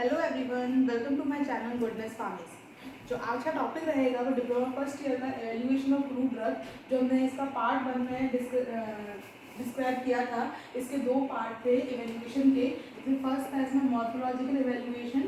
Hello everyone, welcome to my channel goodness pharmacy. जो आज का टॉपिक रहेगा वो डिप्लोमा फर्स्ट ईयर का एवेल्यूएशन ऑफ क्रूड ड्रग, जो हमने इसका पार्ट 1 में डिस्क्राइब किया था। इसके दो पार्ट थे एवेल्यूएशन के। इसमें फर्स्ट था इसमें मॉर्फोलॉजिकल इवेल्यूएशन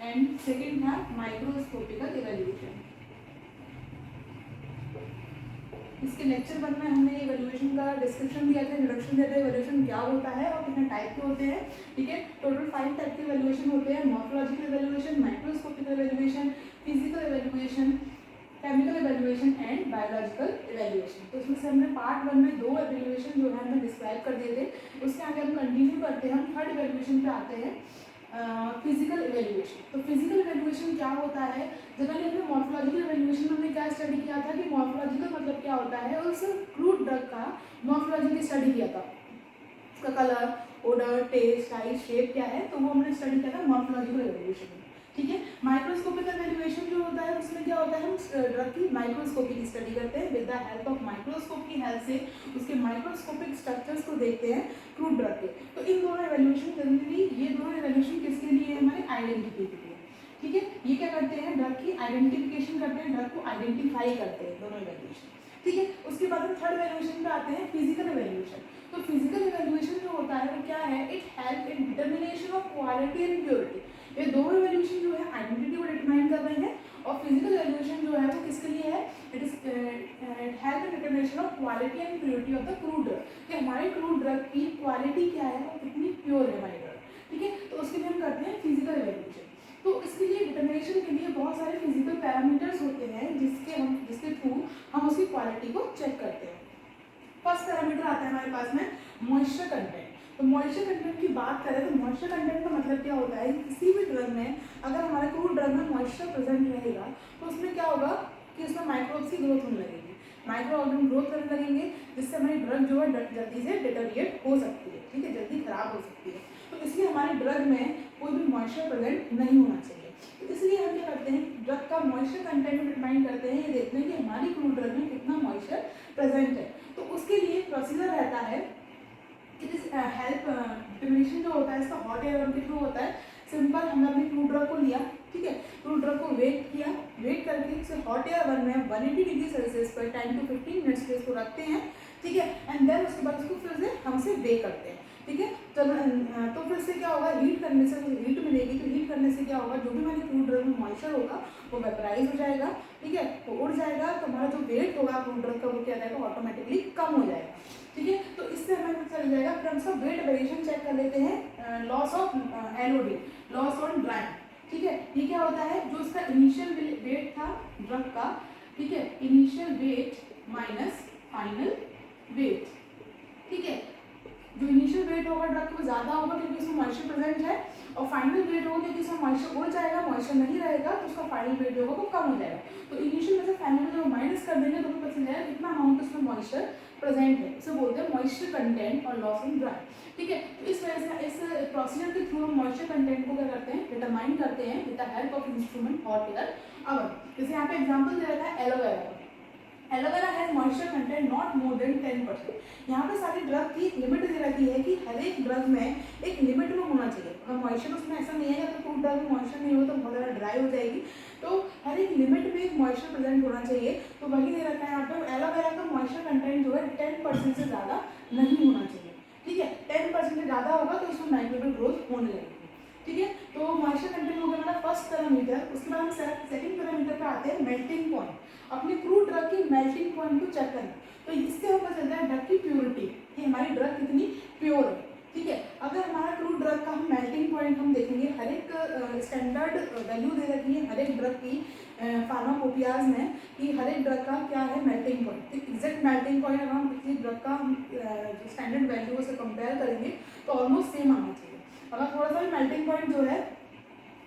एंड सेकेंड था माइक्रोस्कोपिकल इवेल्यूएशन। इसके लेक्चर 1 में हमने इवैल्यूएशन का डिस्क्रिप्शन दिया था, इंट्रोडक्शन दिया था, इवैल्यूएशन क्या होता है और कितने टाइप के होते हैं। ठीक है, टोटल 5 टाइप के इवैल्यूएशन होते हैं: morphological evaluation, microscopic evaluation, physical evaluation, chemical evaluation and biological evaluation. तो इसमें से हमने पार्ट 1 में 2 इवैल्यूएशन जो है हमें डिस्क्राइब कर दिए थे। उसके आगे हम कंटिन्यू करते हैं, हम थर्ड इवैल्यूएशन पे आते हैं, फिजिकल इवैल्यूएशन। तो फिजिकल इवैल्यूएशन क्या होता है? जनरली हमने मॉर्फोलॉजिकल इवैल्यूएशन में हमने क्या स्टडी किया था कि मॉर्फोलॉजिकल मतलब क्या होता है, और उस क्रूड ड्रग का मॉर्फोलॉजिकल स्टडी किया था। उसका colour, odour, taste, size, shape क्या है, तो वो हमने स्टडी किया था मॉर्फोलॉजिकल इवैल्यूएशन में। ठीक है, माइक्रोस्कोपिक इवैल्यूएशन जो होता है उसमें क्या होता है, हम ड्रग की माइक्रोस्कोपिक स्टडी करते हैं। With the help of microscope की हेल्प से उसके माइक्रोस्कोपिक स्ट्रक्चर्स को देखते हैं क्रूड ड्रग के। तो इन दोनों इवैल्यूएशन जनरली, ये दोनों इवैल्यूएशन किसके लिए है? हमारे आइडेंटिटी के लिए। ठीक है, ये क्या करते हैं, ड्रग की आइडेंटिफिकेशन करते हैं, ड्रग को आइडेंटिफाई करते हैं, दोनों इवैल्यूएशन। ठीक है, उसके बाद हम थर्ड इवैल्यूएशन पे आते हैं, फिजिकल इवैल्यूएशन। तो फिजिकल इवैल्यूएशन जो होता है वो क्या है? It help in determination of quality and purity. ये दोनों इवैल्यूएशन जो है आइडेंटिटी को डिटरमाइन कर रहे हैं, और फिजिकल इवैल्यूएशन जो है वो किसके लिए है? It is help in determination of quality and purity of the crude drug, कि हमारे क्रूड ड्रग की क्वालिटी क्या है, वो कितनी प्योर है हमारी ड्रग। ठीक है, तो उसके लिए हम करते हैं फिजिकल इवैल्यूएशन। तो इसके लिए डिटरमिनेशन के लिए बहुत सारे फिजिकल पैरामीटर्स होते हैं जिसके थ्रू हम उसकी क्वालिटी को चेक करते हैं। फर्स्ट पैरामीटर आता है हमारे पास में मॉइस्चर कंटेंट। तो मॉइस्चर कंटेंट की बात करें तो मॉइस्चर कंटेंट का मतलब क्या होता है? किसी भी ड्रग में अगर हमारे क्रूड ड्रग में मॉइस्चर प्रेजेंट रहेगा तो उसमें क्या होगा कि उसमें माइक्रोब्स की ग्रोथ होने लगेगी, माइक्रो ऑर्गेनिज्म ग्रोथ करने लगेंगे, जिससे हमारी ड्रग जो है जल्दी से डिटेरिएट हो सकती है। ठीक है, जल्दी खराब हो सकती है। तो इसलिए हमारे ड्रग में कोई भी मॉइस्चर प्रेजेंट नहीं होना चाहिए। तो इसलिए हम क्या करते हैं, ड्रग का मॉइस्चर कंटेंट डिटरमाइन करते हैं, ये देखते हैं कि हमारी क्रूड ड्रग में कितना मॉइस्चर प्रेजेंट है। तो उसके लिए प्रोसीजर रहता है, इट इज हेल्प डिटरमिनेशन जो होता है इसका हॉट एयर के थ्रू होता है। सिंपल, हमने अपनी क्रूड ड्रग को लिया, ठीक है, क्रूड ड्रग को वेट किया, वेट करके इसे हॉट एयर वन में 180 डिग्री सेल्सियस पर 10 to 15 मिनट्स के इसको रखते हैं। ठीक है, एंड देन उसके बाद उसको फिर से हम इसे बेक करते हैं। ठीक है, तो फिर से क्या होगा, हीट करने से हीट मिलेगी, तो हीट करने से क्या होगा, जो भी हमारी क्रूड ड्रग में मॉइस्चर होगा वो वेपराइज हो जाएगा। ठीक है, वो उड़ जाएगा, तो हमारा जो वेट होगा क्रूड ड्रग का वो क्या रहेगा, ऑटोमेटिकली कम हो जाएगा। ठीक है, तो इससे हमें पता चल जाएगा। फिर हम उसका वेट वेरिएशन चेक कर लेते हैं, loss of NOD, loss on drawing. ठीक है, ये क्या होता है, जो उसका इनिशियल वेट था ड्रग का, ठीक है, initial wait minus final wait. ठीक है, जो इनिशियल वेट होगा ड्रग का वो ज़्यादा होगा क्योंकि इसमें मॉइस्चर प्रेजेंट है, और फाइनल वेट होगा क्योंकि इसमें मॉइस्चर उड़ जाएगा, मॉइस्चर नहीं रहेगा, तो उसका फाइनल वेट होगा वो कम हो जाएगा। तो इनिशियल में से फाइनल में जब माइनस कर देंगे तो हमें पता चल जाएगा कितना अमाउंट उसमें मॉइस्चर प्रेजेंट है। इसे बोलते हैं मॉइस्चर कंटेंट और लॉस इन ड्राई। ठीक है, तो इस वजह से इस प्रोसीजर के थ्रू हम मॉइस्चर कंटेंट को क्या करते हैं, डिटरमाइन करते हैं with the help of instrument hot air oven. जैसे यहाँ पे एग्जाम्पल दे रखा है एलोवेरा का। Aloe vera has moisture content not more than 10%। यहाँ पे सारी ड्रग की लिमिट दे रखी है कि हर एक ड्रग में एक लिमिट में होना चाहिए। अगर मॉइस्चर उसमें ऐसा नहीं है कि कोई ड्रग में मॉइस्चर नहीं हो तो बहुत ज़्यादा ड्राई हो जाएगी, तो हर एक लिमिट में एक मॉइस्चर प्रेजेंट होना चाहिए। तो वही दे रखा है यहाँ पे, एलोवेरा का मॉइस्चर कंटेंट जो है 10% से ज़्यादा नहीं होना चाहिए। ठीक है, 10% से ज़्यादा होगा तो इसमें माइक्रोबियल ग्रोथ होने लगेगी। ठीक है, तो मॉइस्चर कंटेंट हो गया हमारा फर्स्ट पैरामीटर। उसके बाद हम सेकंड पैरामीटर पे आते हैं, मेल्टिंग पॉइंट। अपने क्रूड ड्रग की मेल्टिंग पॉइंट को चेक करना, तो इससे हमें पता चलता है ड्रग की प्योरिटी, कि हमारी ड्रग कितनी प्योर है। ठीक है, अगर हमारा क्रूड ड्रग का हम मेल्टिंग पॉइंट हम देखेंगे, हर एक स्टैंडर्ड वैल्यू दे रखी है हर एक ड्रग की फार्माकोपियाज में, कि हर एक ड्रग का क्या है melting point. Exact melting point अगर हम किसी ड्रग का स्टैंडर्ड वैल्यू से कंपेयर करेंगे तो ऑलमोस्ट सेम आना चाहिए। अगर थोड़ा सा भी मेल्टिंग पॉइंट जो है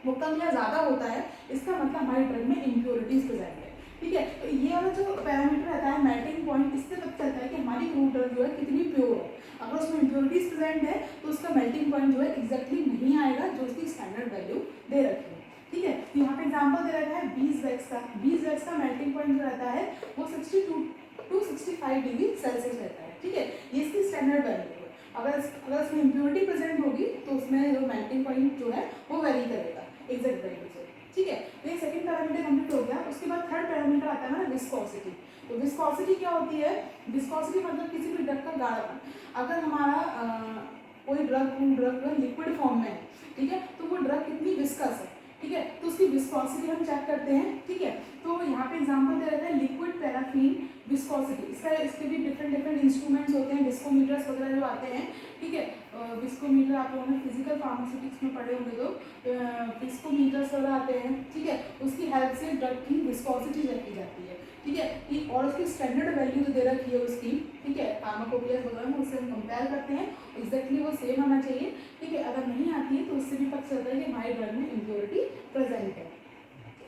वो कम या ज़्यादा होता है, इसका मतलब हमारी ड्रग में इम्प्योरिटीज प्रेजेंट है। ठीक है, तो ये वाला जो पैरामीटर रहता है मेल्टिंग पॉइंट, इससे पता चलता है कि हमारी क्रूड ड्रग जो है कितनी प्योर है। अगर उसमें इम्प्योरिटीज प्रेजेंट है तो उसका मेल्टिंग पॉइंट जो है एग्जैक्टली नहीं आएगा जो उसकी स्टैंडर्ड वैल्यू दे रखी है। ठीक है, तो यहाँ पे एग्जाम्पल दे रखा है बीज वैक्स का। बीज वैक्स का मेल्टिंग पॉइंट जो रहता है वो 62 to 65 डिग्री सेल्सियस रहता है। ठीक है, ये इसकी स्टैंडर्ड वैल्यू है। अगर इसमें इम्प्योरिटी प्रेजेंट होगी तो उसमें जो मेल्टिंग पॉइंट जो है वो वेरी करेगा एग्जैक्ट वैल्यू से, ठीक है। तो ये सेकंड पैरामीटर कंप्लीट हो गया। उसके बाद थर्ड पैरामीटर आता है ना विस्कोसिटी। तो विस्कोसिटी क्या होती है? विस्कोसिटी मतलब किसी भी ड्रग का गाढ़ापन। अगर हमारा कोई ड्रग लिक्विड फॉर्म में है, ठीक है, तो वो ड्रग कितनी विस्कस है, ठीक है, तो उसकी विस्कोसिटी हम चेक करते हैं, ठीक है। तो यहाँ पे एग्जांपल दे रहे हैं लिक्विड पैराफिन विस्कोसिटी। इसके भी डिफरेंट इंस्ट्रूमेंट्स होते हैं, विस्कोमीटर्स वगैरह जो आते हैं, ठीक है। विस्कोमीटर आप लोगों ने फिजिकल फार्मास्यूटिक्स में पढ़े होंगे, तो विस्कोमीटर्स वगैरह आते हैं, ठीक है। उसकी हेल्प से ड्रग की विस्कोसिटी चेक की जाती है, ठीक है। कि और उसकी स्टैंडर्ड वैल्यू जो दे रखी है उसकी, ठीक है, फार्माकोपियस वगैरह में, उससे हम कंपेयर करते हैं, एग्जैक्टली वो सेम होना चाहिए, ठीक है। अगर नहीं आती है तो उससे भी पता चलता है कि हमारे ड्रग में इम्प्योरिटी प्रेजेंट है।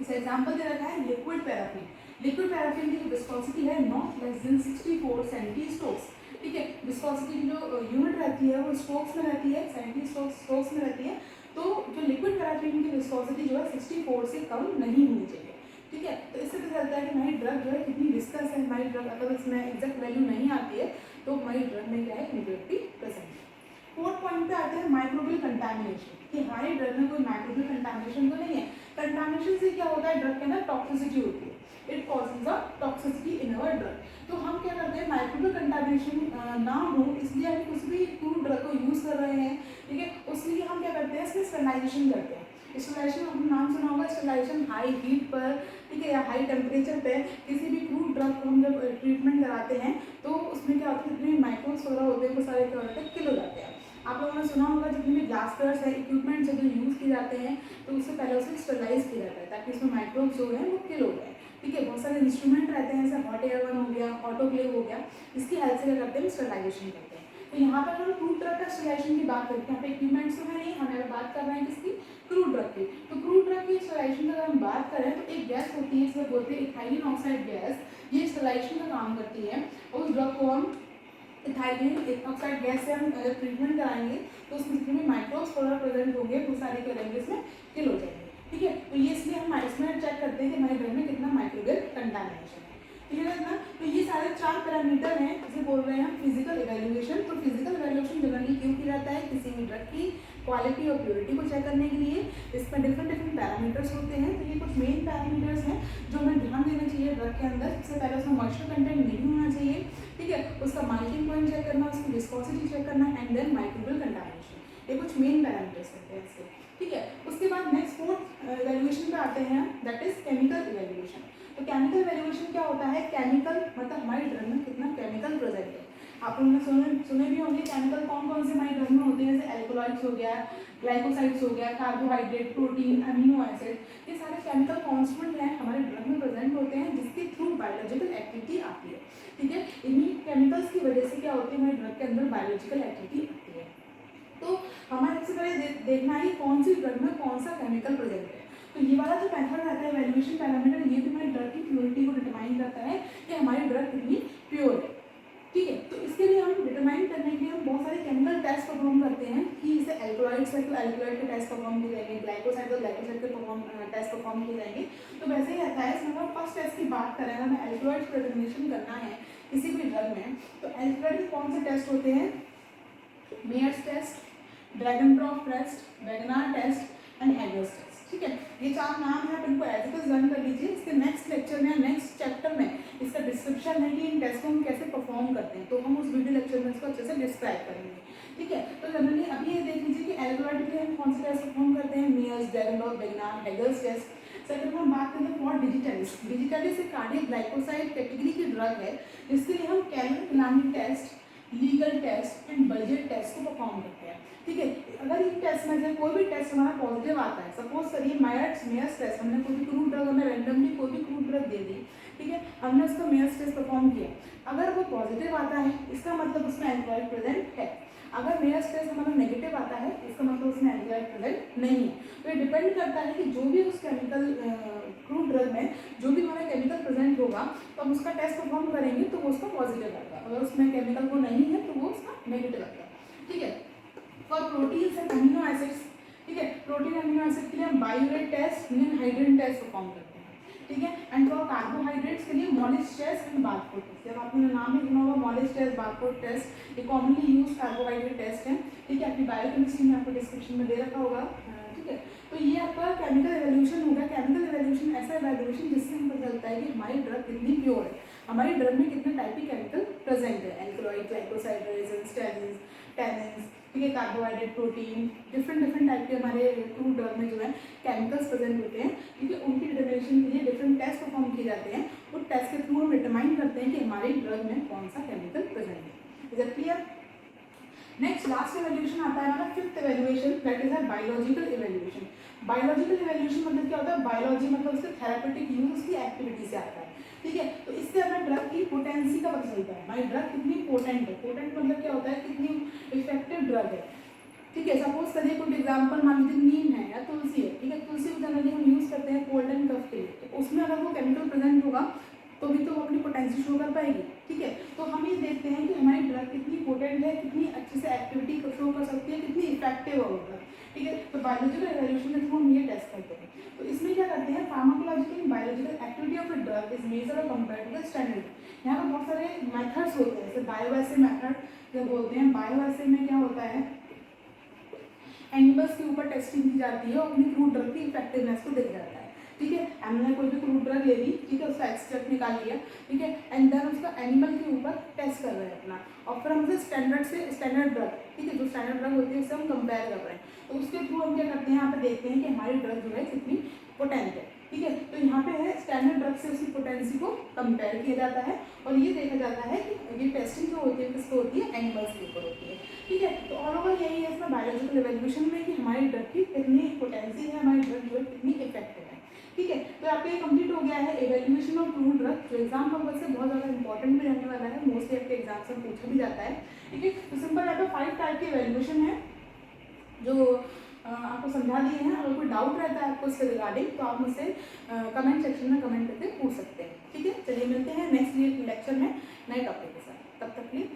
इस एग्जाम्पल दे रखा है लिक्विड पैराफिन। लिक्विड पैराफिन की विस्कोसिटी है not less than 64 centistokes, ठीक है। विस्कोसिटी की जो यूनिट रहती है वो स्टोक्स में रहती है, 70 स्टोक्स में रहती है। तो जो लिक्विड पैराफिन की विस्कोसिटी जो है 64 से कम नहीं होनी चाहिए, ठीक है। तो इससे पता चलता है कि हमारी ड्रग जो है कितनी विस्कस है। हमारी ड्रग अगर इसमें एग्जैक्ट वैल्यू नहीं आती है तो हमारी ड्रग में क्या है, इम्प्योरिटी प्रेजेंट है। फोर्थ पॉइंट पे आते हैं माइक्रोबियल कंटामिनेशन, कि हमारे ड्रग में कोई माइक्रोबियल कंटामिनेशन तो नहीं है। कंटामिनेशन से क्या होता है, ड्रग के अंदर टॉक्सिसिटी होती है, it causes a toxicity in our drug. तो हम क्या करते हैं, माइक्रोबियल कंटामिनेशन ना हो इसलिए हम कुछ भी क्रूड ड्रग को यूज़ कर रहे हैं, ठीक है, उसके हम क्या करते हैं, इसमें स्टरलाइजेशन करते हैं। स्टरलाइजेशन आपने नाम सुना होगा, स्टरलाइजेशन हाई हीट पर, ठीक है, या हाई टेम्परेचर पे किसी भी क्रूड ड्रग को हम जब ट्रीटमेंट कराते हैं तो उसमें क्या होता है, जितने माइक्रोब्स वगैरह होते हैं वो सारे क्या होते हैं, किल हो जाते हैं। आप लोगों ने सुना होगा जितने भी ग्लासवर्स है, इक्विपमेंट्स है जो यूज़ किए जाते हैं, तो उससे पहले उसे स्टरलाइज किया जाता है ताकि उसमें माइक्रोब्स जो है वो किल हो जाए, ठीक है। बहुत सारे इंस्ट्रूमेंट रहते हैं, जैसे हॉट एयर गन हो गया, ऑटोक्लेव हो गया, इसकी हेल्प से क्या करते हैं, स्टरलाइजेशन करते हैं। तो यहाँ पर हम क्रूड ड्रग का स्टरलाइजेशन की बात करते हैं, यहाँ पे इक्विपमेंट्स तो है नहीं, हम अगर बात कर रहे हैं किसकी, क्रूड ड्रग की। तो क्रूड ड्रग की स्टरलाइजेशन की अगर हम बात करें तो एक गैस होती है, इसमें बोलते हैं इथाइलिन ऑक्साइड गैस, ये स्टरलाइजेशन का काम करती है। और उस ड्रग को हम इथाइलिन ऑक्साइड गैस से हम ट्रीटमेंट कराएंगे तो उसमें जितने भी माइक्रोब्स वगैरह प्रेजेंट होंगे वो सारे क्या रहेंगे, इसमें किल हो जाएंगे, ठीक है। तो ये इसलिए हम इसमें चेक करते हैं कि हमारे ड्रग में कितना माइक्रोबियल कंटामिनेशन है, ठीक है ना। तो ये सारे 4 पैरामीटर हैं जिसे बोल रहे हैं हम फिजिकल इवैल्यूएशन। तो फिजिकल इवैल्यूएशन जनरली क्यों किया जाता है, किसी भी ड्रग की क्वालिटी और प्योरिटी को चेक करने के लिए। इसमें डिफरेंट पैरामीटर्स होते हैं। तो ये कुछ मेन पैरामीटर्स हैं जो हमें ध्यान देना चाहिए ड्रग के अंदर। सबसे पहले उसमें मॉइस्चर कंटेंट नहीं होना चाहिए, ठीक है, उसका मेल्टिंग पॉइंट चेक करना, उसकी विस्कोसिटी चेक करना, एंड देन माइक्रोबियल कंटामिनेशन। ये कुछ मेन पैरामीटर्स होते हैं इसके, ठीक है। उसके बाद नेक्स्ट फोर्थ इवैल्यूएशन पे आते हैं, दैट इज केमिकल इवैल्यूएशन। तो केमिकल इवैल्यूएशन क्या होता है, केमिकल मतलब हमारे ड्रग में कितना केमिकल प्रेजेंट है। आप लोगों ने सुने भी होंगे केमिकल कौन कौन से हमारे ड्रग में होते हैं, जैसे एल्कोलॉइड्स हो गया, ग्लाइकोसाइड्स हो गया, कार्बोहाइड्रेट, प्रोटीन, अमीनो एसिड, ये सारे केमिकल कॉन्स्टेंट हैं हमारे ड्रग में प्रेजेंट होते हैं जिसके थ्रू बायोलॉजिकल एक्टिविटी आती है, ठीक है। इन्हीं केमिकल्स की वजह से क्या होती है, हमारे ड्रग के अंदर बायोलॉजिकल एक्टिविटी आती है। तो हमारे सबसे पहले देखना है कौन सी ड्रग में कौन सा केमिकल प्रेजेंट है। तो ये वाला जो मेथड रहता है वैल्यूएशन पैरामीटर, ये भी हमारी ड्रग की प्योरिटी को डिटरमाइन करता है कि हमारी ड्रग कितनी प्योर है, ठीक है। तो इसके लिए हम डिटरमाइन करने के लिए हम बहुत सारे केमिकल टेस्ट परफॉर्म करते हैं कि जैसे एल्कोलॉइड्स है तो एल्कोलॉइड के टेस्ट परफॉर्म किए जाएंगे, ग्लाइकोसाइड तो ग्लाइकोसाइड के टेस्ट परफॉर्म किए जाएंगे। तो वैसे ही रहता है। इसमें हम फर्स्ट टेस्ट की बात करें, हमें एल्कोलॉइड को डिटरमिनेशन करना है किसी भी ड्रग में, तो एल्कोलॉइड के कौन से टेस्ट होते हैं, Mayer's test, Dragendorff test, Wagner test and Hager's test, ठीक है। ये 4 नाम है, आप इनको एज इट इज लर्न कर लीजिए। इसके नेक्स्ट लेक्चर में, नेक्स्ट चैप्टर में इसका डिस्क्रिप्शन है कि इन टेस्ट को हम कैसे परफॉर्म करते हैं, तो हम उस वीडियो लेक्चर में इसको अच्छे से डिस्क्राइब करेंगे, ठीक है। तो जनरली अभी ये देख लीजिए कि एल्कोलॉइड के लिए हम कौन से टेस्ट परफॉर्म करते हैं, Mayer's, Dragendorff's, Wagner's, Hager's test. Second हम बात करते हैं फॉर डिजिटलिस। डिजिटलिस एक कार्डियक ग्लाइकोसाइड कैटेगरी की ड्रग है जिसके लिए हम Keller test, Legal test and Baljet test को परफॉर्म करते हैं, ठीक है। अगर इन टेस्ट में से कोई भी टेस्ट हमारा पॉजिटिव आता है, सपोज करिए मेयर्स टेस्ट, हमने कोई भी क्रूड ड्रग, हमें रैंडमली कोई भी क्रूड ड्रग दे दी, ठीक है, हमने उसका मेयर्स टेस्ट परफॉर्म किया, अगर वो पॉजिटिव आता है इसका मतलब उसमें एल्कोहल प्रेजेंट है। अगर मेयर्स टेस्ट हमारा नेगेटिव आता है इसका मतलब उसमें एल्कोहल प्रेजेंट नहीं है। तो ये डिपेंड करता है कि जो भी उस केमिकल क्रूड ड्रग में जो भी हमारा केमिकल प्रेजेंट होगा तो हम उसका टेस्ट परफॉर्म करेंगे तो वो उसका पॉजिटिव आएगा, अगर उसमें केमिकल वो नहीं है तो वो उसका नेगेटिव आएगा, ठीक है। For proteins and amino acids, ठीक है, प्रोटीन अमीनो एसिड के लिए हम biuret test, hydrogen test perform करते हैं। ठीक है। एंड फॉर कार्बोहाइड्रेट्स के लिए Molisch test and Barfoed test, जब आपने नाम ही सुना होगा मॉलिस टेस्ट, बारकोड टेस्ट, ये कॉमनली यूज कार्बोहाइड्रेट टेस्ट है, ठीक है। आपकी बायोकेमिस्ट्री में आपको डिस्क्रिप्शन में दे रखा होगा, ठीक है। तो ये आपका केमिकल एवोल्यूशन होगा। केमिकल एवोल्यूशन ऐसा एवोल्यूशन जिससे हमें पता चलता है कि हमारी ड्रग कितनी प्योर है, हमारी ड्रग में कितने टाइप के केमिकल प्रेजेंट है, एल्कलॉइड, ग्लाइकोसाइड, रेजिन्स, टैनिन्स, ठीक है, कार्बोहाइड्रेट, प्रोटीन, डिफरेंट टाइप के हमारे फ्रूट ड्रग में जो है केमिकल्स प्रेजेंट होते हैं, ठीक है। उनकी डिटर्मिनेशन के लिए डिफरेंट टेस्ट परफॉर्म किए जाते हैं। उस टेस्ट के थ्रू हम डिटरमाइन करते हैं कि हमारी ड्रग में कौन सा केमिकल प्रेजेंट है। Is it clear? Next last evaluation आता है हमारा fifth evaluation, that is a biological evaluation. Biological evaluation मतलब क्या होता है? बायोलॉजी मतलब उसके थेरापेटिक यूज, उसकी एक्टिविटी से आता है, ठीक है। तो इससे हमें ड्रग की पोटेंसी का पता चलता है, हमारी ड्रग कितनी पोटेंट है। पोटेंट मतलब क्या होता है? कितनी इफेक्टिव ड्रग है, ठीक है। सपोज करिए कोई एग्जाम्पल मान लीजिए नीम है या तुलसी है, ठीक है। तुलसी को जनरली हम यूज करते हैं कोल्ड एंड कफ के लिए, तो उसमें अगर वो केमिकल प्रेजेंट होगा तो भी तो वो अपनी पोटेंसी शो कर पाएगी, ठीक है। तो हम ये देखते हैं कि हमारी ड्रग कितनी पोटेंट है, कितनी अच्छे से एक्टिविटी शो कर सकती है, कितनी इफेक्टिव है वो ड्रग, ठीक है। तो बायोलॉजिकल इवैल्यूएशन के थ्रू हम ये टेस्ट करते हैं। तो इसमें क्या करते हैं? Pharmacological and biological activity of a drug is measured और कंपेयर्ड टू द स्टैंडर्ड। यहाँ पर बहुत सारे मेथड्स होते हैं, जैसे बायोएसे मेथड जब बोलते हैं। बायोएसे में क्या होता है? एनिमल्स के ऊपर टेस्टिंग की जाती है और अपनी क्रूड ड्रग की इफेक्टिवनेस को देखा जाता है, ठीक है। हमने कोई भी क्रूड ड्रग ले ली, ठीक है, उसका एक्सट्रैक्ट निकाल लिया, ठीक है, एंड देन उसका एनिमल के ऊपर टेस्ट कर रहे हैं अपना, और फिर हम उसे स्टैंडर्ड ड्रग, ठीक है, जो स्टैंडर्ड ड्रग होती है उससे हम कंपेयर कर रहे हैं। तो उसके थ्रू हम क्या करते हैं? यहाँ पे देखते हैं कि हमारी ड्रग जो है कितनी पोटेंट है, ठीक है। तो यहाँ पे है स्टैंडर्ड ड्रग से उसकी पोटेंसी को कंपेयर किया जाता है और ये देखा जाता है कि ये टेस्टिंग जो होती है किसको होती है? एनिमल्स के ऊपर होती है, ठीक है। तो ऑल ओवर यही है इसमें बायोलॉजिकल इवैल्यूएशन में कि हमारी ड्रग की कितनी पोटेंसी है, हमारी ड्रग जो है कितनी इफेक्टिव है, ठीक है। तो आपका ये कंप्लीट हो गया है इवैल्यूएशन ऑफ क्रूड ड्रग, जो एग्जाम पर्पज से बहुत ज़्यादा इंपॉर्टेंट भी रहने वाला है, मोस्टली आपके एग्जाम से पूछा भी जाता है, ठीक है। तो सिंपल यहाँ पे 5 टाइप के इवैल्यूएशन है जो आपको समझा दिए हैं। अगर कोई डाउट रहता है आपको इसके रिगार्डिंग तो आप मुझसे कमेंट सेक्शन में कमेंट करके पूछ सकते हैं, ठीक है। चलिए मिलते हैं नेक्स्ट लेक्चर में नए टॉपिक के साथ, तब तक के लिए